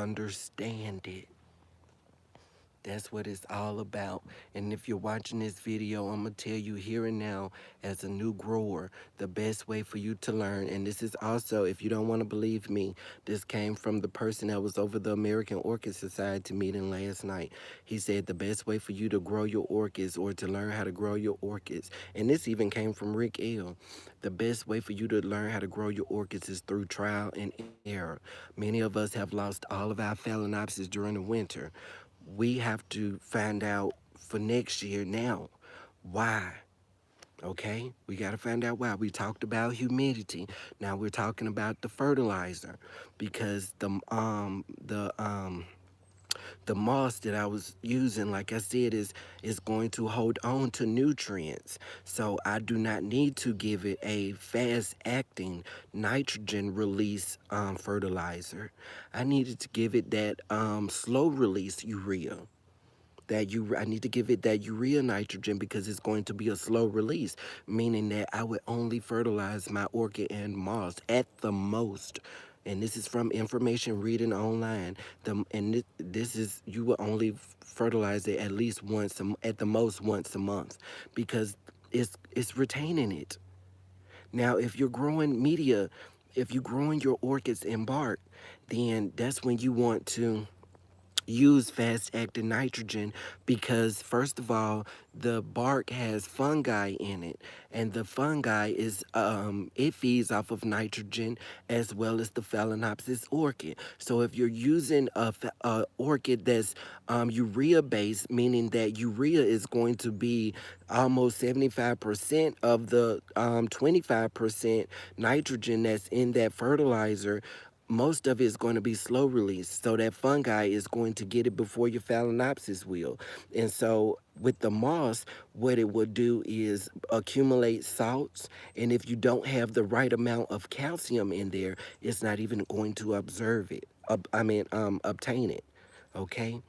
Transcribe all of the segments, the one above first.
understand it. That's what it's all about. And if you're watching this video, I'm going to tell you here and now, as a new grower, the best way for you to learn. And this is also, if you don't want to believe me, this came from the person that was over the American Orchid Society meeting last night. He said the best way for you to grow your orchids, or to learn how to grow your orchids, and this even came from Rick L. The best way for you to learn how to grow your orchids is through trial and error. Many of us have lost all of our phalaenopsis during the winter. We have to find out for next year now why. Okay, we got to find out why. We talked about humidity. Now we're talking about the fertilizer, because the moss that I was using, like I said, is going to hold on to nutrients. So I do not need to give it a fast acting nitrogen release fertilizer. I needed to give it that slow release urea. I need to give it that urea nitrogen, because it's going to be a slow release, meaning that I would only fertilize my orchid and moss at the most. And this is from information reading online. This is, you will only fertilize it at least once, at the most once a month, because it's retaining it. Now, if you're growing media, if you're growing your orchids in bark, then that's when you want to use fast acting nitrogen, because first of all, the bark has fungi in it, and the fungi is it feeds off of nitrogen as well as the phalaenopsis orchid. So if you're using a orchid that's urea based, meaning that urea is going to be almost 75% of the 25% nitrogen that's in that fertilizer, most of it is going to be slow release. So that fungi is going to get it before your phalaenopsis will. And so with the moss, what it will do is accumulate salts. And if you don't have the right amount of calcium in there, it's not even going to obtain it. Okay.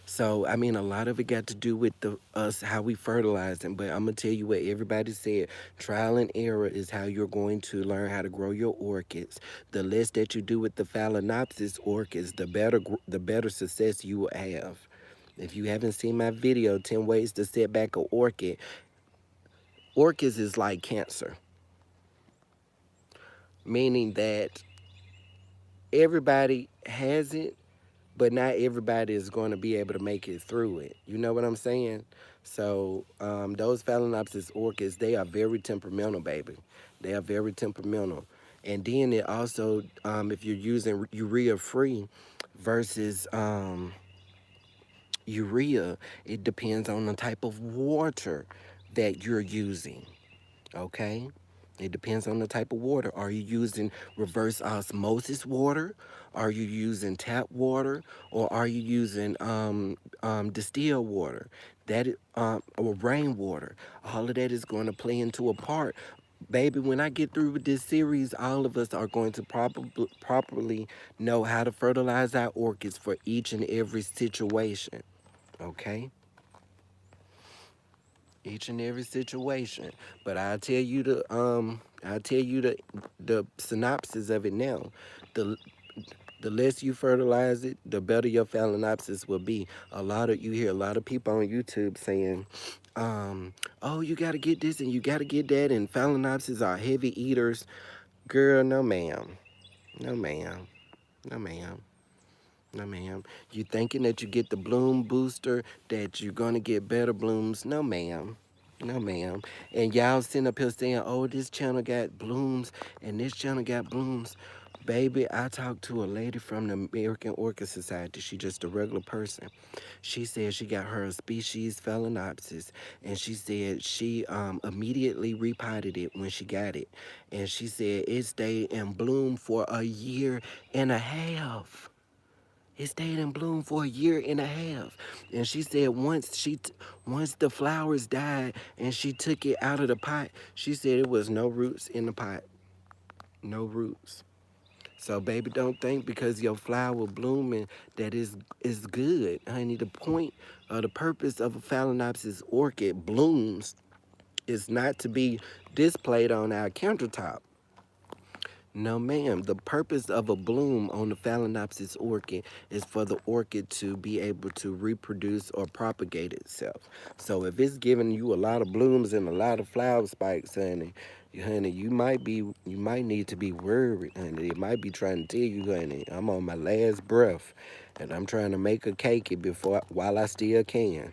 So, I mean, a lot of it got to do with us, how we fertilize them. But I'm going to tell you what everybody said. Trial and error is how you're going to learn how to grow your orchids. The less that you do with the Phalaenopsis orchids, the better success you will have. If you haven't seen my video, 10 ways to set back an orchid, orchids is like cancer. Meaning that everybody has it, but not everybody is going to be able to make it through it. You know what I'm saying? So those Phalaenopsis orchids, they are very temperamental, baby. They are very temperamental. And then it also, if you're using urea free versus urea, it depends on the type of water that you're using. Okay? It depends on the type of water. Are you using reverse osmosis water? Are you using tap water? Or are you using distilled water? Or rainwater? All of that is going to play into a part. Baby, when I get through with this series, all of us are going to properly know how to fertilize our orchids for each and every situation. Okay? Each and every situation. But I'll tell you the synopsis of it now. The the less you fertilize it, the better your phalaenopsis will be. You hear a lot of people on YouTube saying, oh, you gotta get this and you gotta get that, and phalaenopsis are heavy eaters. Girl, no ma'am. No ma'am. No ma'am. No ma'am. You thinking that you get the bloom booster, that you're gonna get better blooms. No ma'am. No ma'am. And y'all sitting up here saying, oh, this channel got blooms and this channel got blooms. Baby, I talked to a lady from the American Orchid Society. She just a regular person. She said she got her species Phalaenopsis, and she said she immediately repotted it when she got it. And she said it stayed in bloom for a year and a half. It stayed in bloom for a year and a half. And she said once the flowers died and she took it out of the pot, she said it was no roots in the pot. No roots. So baby, don't think because your flower blooming that is good. Honey, the purpose of a Phalaenopsis orchid blooms is not to be displayed on our countertop. No, ma'am. The purpose of a bloom on the Phalaenopsis orchid is for the orchid to be able to reproduce or propagate itself. So if it's giving you a lot of blooms and a lot of flower spikes, honey, you might need to be worried, honey. It might be trying to tell you, honey, I'm on my last breath, and I'm trying to make a cake while I still can.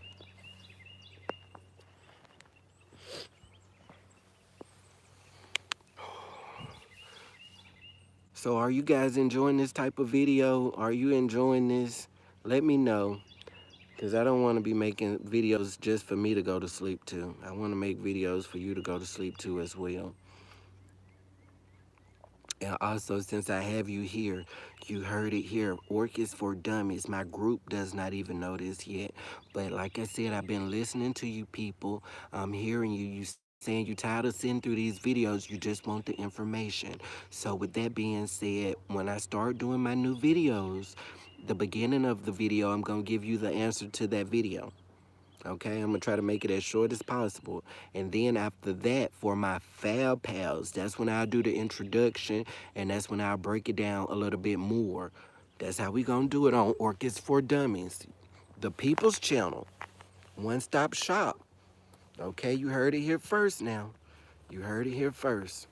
So are you guys enjoying this type of video? Are you enjoying this? Let me know. Because I don't want to be making videos just for me to go to sleep to. I want to make videos for you to go to sleep to as well. And also, since I have you here, you heard it here. Orchids for Dummies. My group does not even know this yet. But like I said, I've been listening to you people. I'm hearing you. You saying you tired of sitting through these videos. You just want the information. So with that being said, when I start doing my new videos, the beginning of the video, I'm going to give you the answer to that video. Okay, I'm gonna try to make it as short as possible. And then after that, for my Phal pals, that's when I'll do the introduction and that's when I'll break it down a little bit more. That's how we gonna do it on Orchids for Dummies, the people's channel, one-stop shop. Okay, you heard it here first now. You heard it here first.